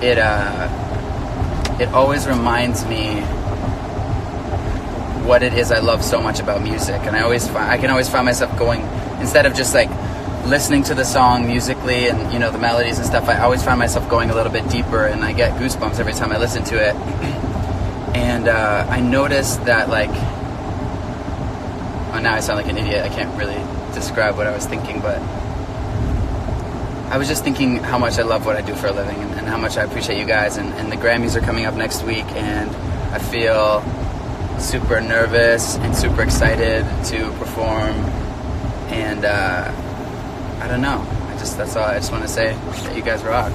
it always reminds me what it is I love so much about music. And I can always find myself going, instead of just like listening to the song musically and, you know, the melodies and stuff, I always find myself going a little bit deeper, and I get goosebumps every time I listen to it. And I noticed that, like, oh, now I sound like an idiot. I can't really describe what I was thinking, but I was just thinking how much I love what I do for a living, and how much I appreciate you guys. And the Grammys are coming up next week, and I feel super nervous and super excited to perform. And I don't know. That's all. I just want to say that you guys rock.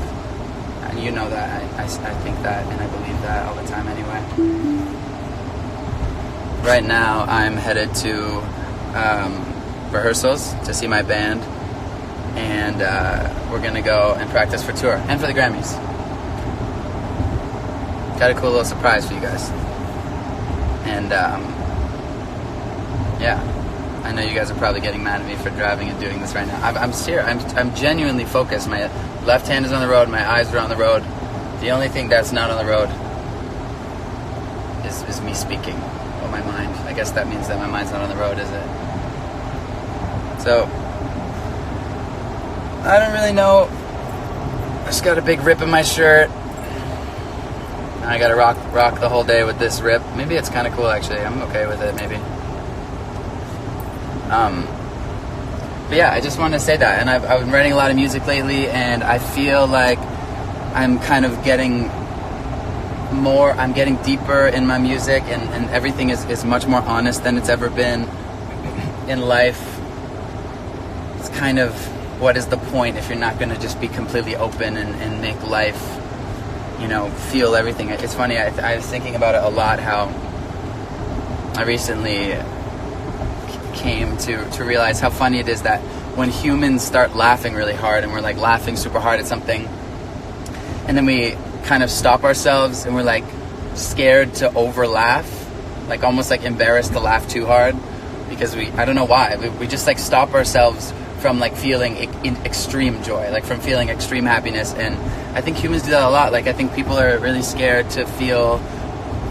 And you know that. I think that, and I believe that all the time anyway. Right now, I'm headed to rehearsals to see my band. And we're going to go and practice for tour and for the Grammys. Got a cool little surprise for you guys. And yeah, I know you guys are probably getting mad at me for driving and doing this right now. I'm serious. I'm genuinely focused. My left hand is on the road. My eyes are on the road. The only thing that's not on the road is me speaking. Well, my mind. I guess that means that my mind's not on the road, is it? So I don't really know. I just got a big rip in my shirt. I gotta rock the whole day with this rip. Maybe it's kind of cool, actually. I'm okay with it, maybe. But yeah, I just wanted to say that. And I've been writing a lot of music lately, and I feel like I'm kind of getting more. I'm getting deeper in my music, and everything is much more honest than it's ever been in life. It's kind of, what is the point if you're not going to just be completely open and make life, you know, feel everything? It's funny, I was thinking about it a lot, how I recently came to realize how funny it is that when humans start laughing really hard, and we're like laughing super hard at something, and then we kind of stop ourselves and we're like scared to over laugh, like almost like embarrassed to laugh too hard, because I don't know why, we just like stop ourselves from like feeling extreme joy, like from feeling extreme happiness. And I think humans do that a lot. Like I think people are really scared to feel,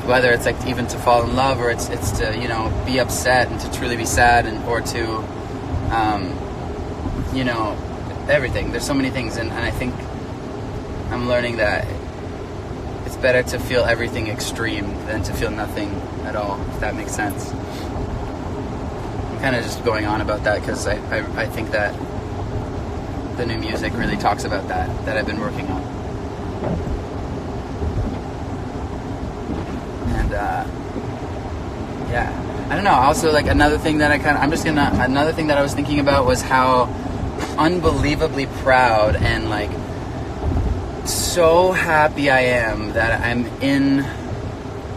whether it's like even to fall in love, or it's to, you know, be upset and to truly be sad, or to you know, everything. There's so many things, and I think I'm learning that it's better to feel everything extreme than to feel nothing at all, if that makes sense. I'm kind of just going on about that because I think that the new music really talks about that I've been working on. And yeah, I don't know. Also, like another thing that another thing that I was thinking about was how unbelievably proud and like so happy I am that I'm in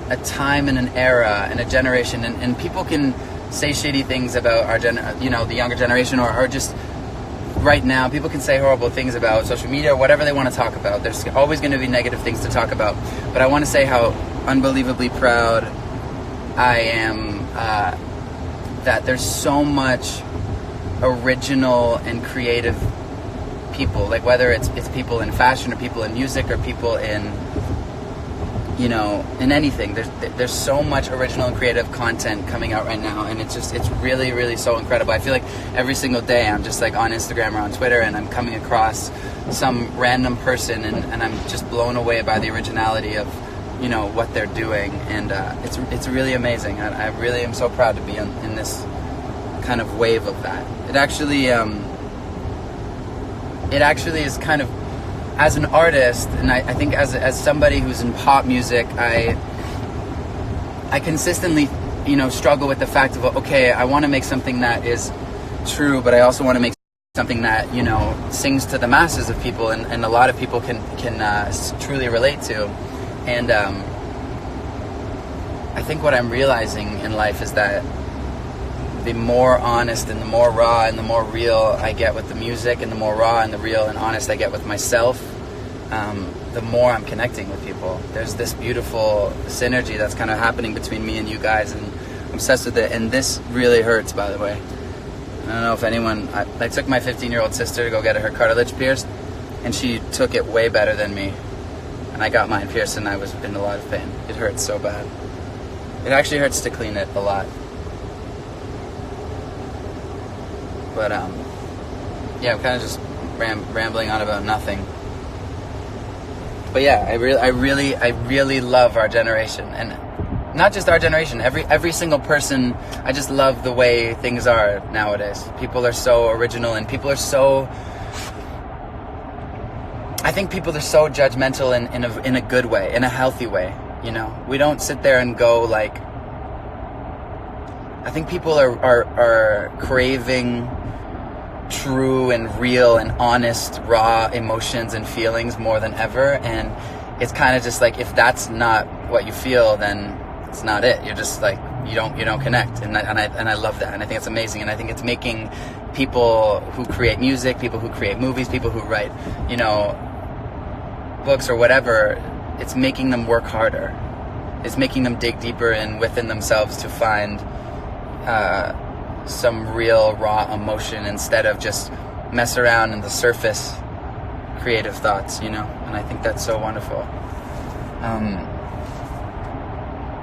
a time and an era and a generation, and people can say shitty things about our the younger generation, or just right now people can say horrible things about social media or whatever they want to talk about. There's always going to be negative things to talk about, but I want to say how unbelievably proud I am that there's so much original and creative people, like whether it's people in fashion or people in music or people in, you know, in anything. There's so much original and creative content coming out right now, and it's really, really so incredible. I feel like every single day I'm just like on Instagram or on Twitter, and I'm coming across some random person, and I'm just blown away by the originality of, you know, what they're doing, and it's really amazing. I really am so proud to be in this kind of wave of that. It actually is kind of, as an artist, and I think as somebody who's in pop music, I consistently, you know, struggle with the fact of, okay, I want to make something that is true, but I also want to make something that, you know, sings to the masses of people, and a lot of people can truly relate to. And I think what I'm realizing in life is that the more honest and the more raw and the more real I get with the music, and the more raw and the real and honest I get with myself, the more I'm connecting with people. There's this beautiful synergy that's kind of happening between me and you guys, and I'm obsessed with it. And this really hurts, by the way. I don't know if anyone... I took my 15-year-old sister to go get her cartilage pierced, and she took it way better than me. and I got mine pierced, and I was in a lot of pain. It hurts so bad. It actually hurts to clean it a lot. But yeah, I'm kind of just rambling on about nothing. But yeah, I really love our generation, and not just our generation. Every single person. I just love the way things are nowadays. People are so original, and people are so. I think people are so judgmental in a good way, in a healthy way. You know, we don't sit there and go like. I think people are craving true and real and honest, raw emotions and feelings more than ever, and it's kind of just like, if that's not what you feel, then it's not it. You're just like, you don't connect, and I love that, and I think it's amazing, and I think it's making people who create music, people who create movies, people who write, you know, books or whatever, it's making them work harder. It's making them dig deeper within themselves to find some real raw emotion, instead of just mess around in the surface creative thoughts, you know. And I think that's so wonderful.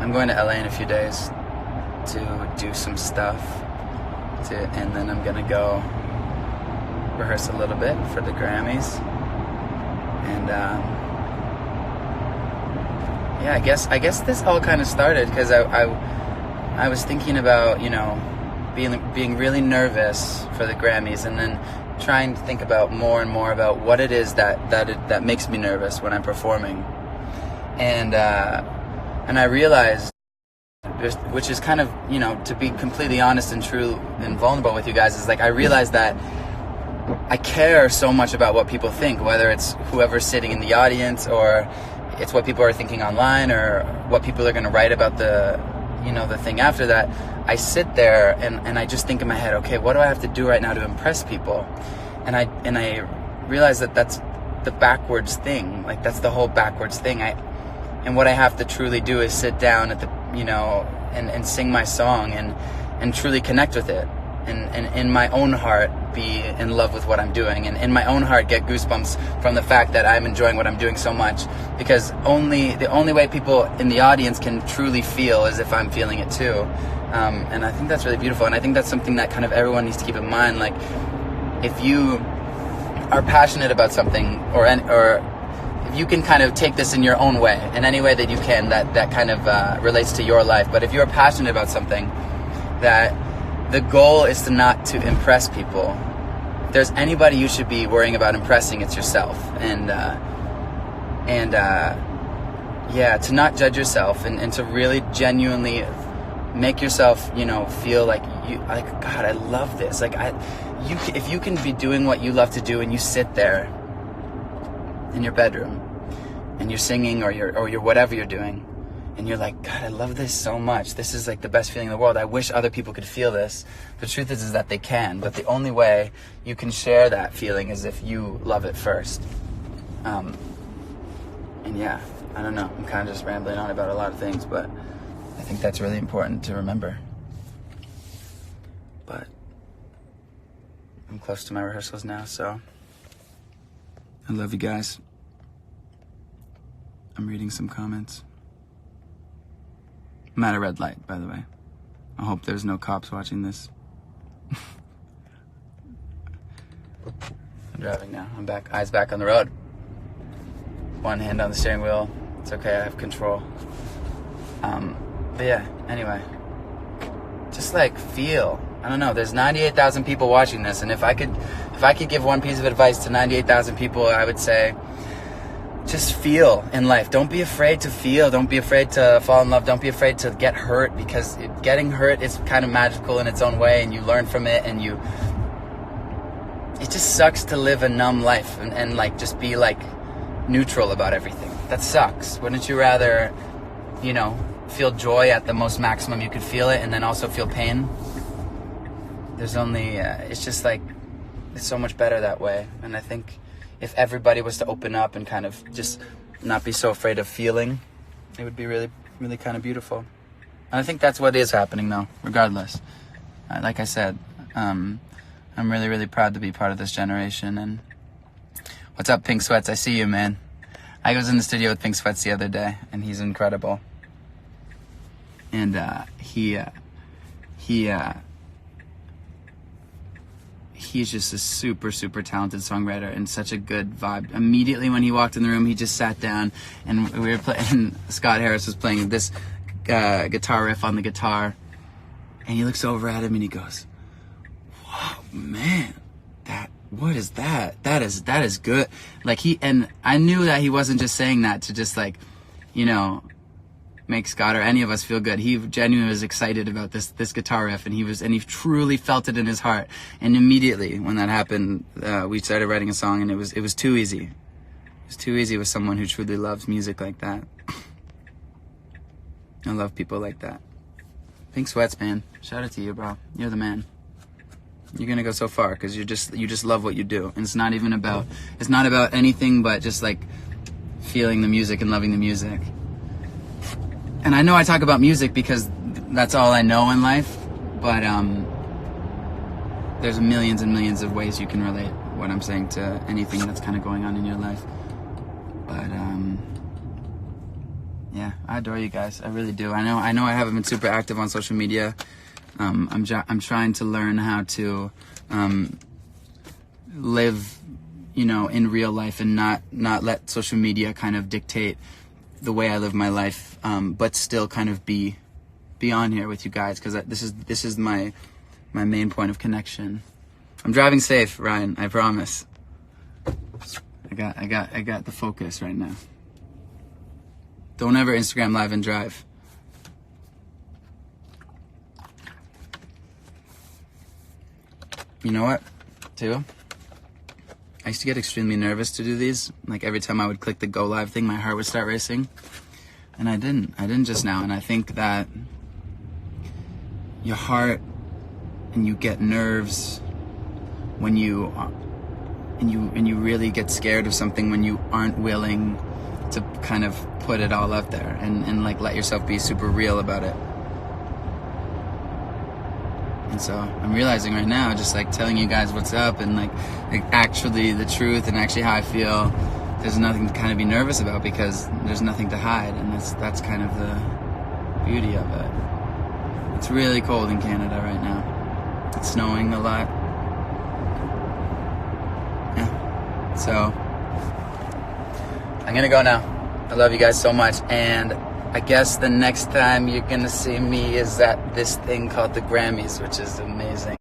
I'm going to LA in a few days to do some stuff, and then I'm gonna go rehearse a little bit for the Grammys. And yeah, I guess this all kind of started because I was thinking about, you know, being really nervous for the Grammys, and then trying to think about more and more about what it is that makes me nervous when I'm performing, and I realized, which is kind of, you know, to be completely honest and true and vulnerable with you guys, is like, I realized that I care so much about what people think, whether it's whoever's sitting in the audience, or it's what people are thinking online, or what people are going to write about the, you know, the thing after that. I sit there and I just think in my head, okay, what do I have to do right now to impress people? And I realize that that's the backwards thing. Like, that's the whole backwards thing. And what I have to truly do is sit down at the, you know, and sing my song and truly connect with it. And in my own heart be in love with what I'm doing, and in my own heart get goosebumps from the fact that I'm enjoying what I'm doing so much, because the only way people in the audience can truly feel is if I'm feeling it too. And I think that's really beautiful, and I think that's something that kind of everyone needs to keep in mind. Like, if you are passionate about something, or if you can kind of take this in your own way, in any way that you can, that kind of relates to your life. But if you're passionate about something, that the goal is not to impress people. If there's anybody you should be worrying about impressing, it's yourself. And yeah, to not judge yourself, and to really genuinely make yourself, you know, feel like God, I love this. Like, if you can be doing what you love to do, and you sit there in your bedroom and you're singing, or you're whatever you're doing, and you're like, God, I love this so much. This is like the best feeling in the world. I wish other people could feel this. The truth is that they can, but the only way you can share that feeling is if you love it first. And yeah, I don't know. I'm kind of just rambling on about a lot of things, but I think that's really important to remember. But I'm close to my rehearsals now, so I love you guys. I'm reading some comments. I'm at a red light, by the way. I hope there's no cops watching this. I'm driving now. I'm back. Eyes back on the road. One hand on the steering wheel. It's okay, I have control. But yeah, anyway. Just like feel. I don't know, there's 98,000 people watching this, and if I could give one piece of advice to 98,000 people, I would say, just feel in life. Don't be afraid to feel. Don't be afraid to fall in love. Don't be afraid to get hurt, because getting hurt is kind of magical in its own way, and you learn from it, and it just sucks to live a numb life and like just be like neutral about everything. That sucks. Wouldn't you rather, you know, feel joy at the most maximum you could feel it, and then also feel pain? There's only, it's just like, it's so much better that way. And I think if everybody was to open up and kind of just not be so afraid of feeling, it would be really, really kind of beautiful. And I think that's what is happening, though, regardless. Like I said, I'm really, really proud to be part of this generation. And what's up, Pink Sweats? I see you, man. I was in the studio with Pink Sweats the other day, and he's incredible. And he's just a super, super talented songwriter and such a good vibe. Immediately when he walked in the room, he just sat down, and we were playing. Scott Harris was playing this guitar riff on the guitar, and he looks over at him and he goes, "Whoa, man, what is that? That is good." Like and I knew that he wasn't just saying that to just like, you know, make Scott or any of us feel good. He genuinely was excited about this guitar riff, and he truly felt it in his heart. And immediately when that happened, we started writing a song, and it was too easy. It was too easy with someone who truly loves music like that. I love people like that. Pink Sweats, man. Shout out to you, bro. You're the man. You're gonna go so far because you just love what you do, and it's not about anything but just like feeling the music and loving the music. And I know I talk about music because that's all I know in life, but there's millions and millions of ways you can relate what I'm saying to anything that's kind of going on in your life. But yeah, I adore you guys. I really do. I know I haven't been super active on social media. I'm trying to learn how to live, you know, in real life and not let social media kind of dictate the way I live my life, but still kind of be on here with you guys, because this is my main point of connection. I'm driving safe, Ryan. I promise. I got the focus right now. Don't ever Instagram live and drive. You know what, too? I used to get extremely nervous to do these. Like every time I would click the go live thing, my heart would start racing. And I didn't just now. And I think that your heart and you get nerves when you really get scared of something when you aren't willing to kind of put it all out there and like let yourself be super real about it. And so I'm realizing right now, just like telling you guys what's up and like actually the truth and actually how I feel, there's nothing to kind of be nervous about because there's nothing to hide, and that's kind of the beauty of it. It's really cold in Canada right now. It's snowing a lot. Yeah. So I'm gonna go now. I love you guys so much, and I guess the next time you're gonna see me is at this thing called the Grammys, which is amazing.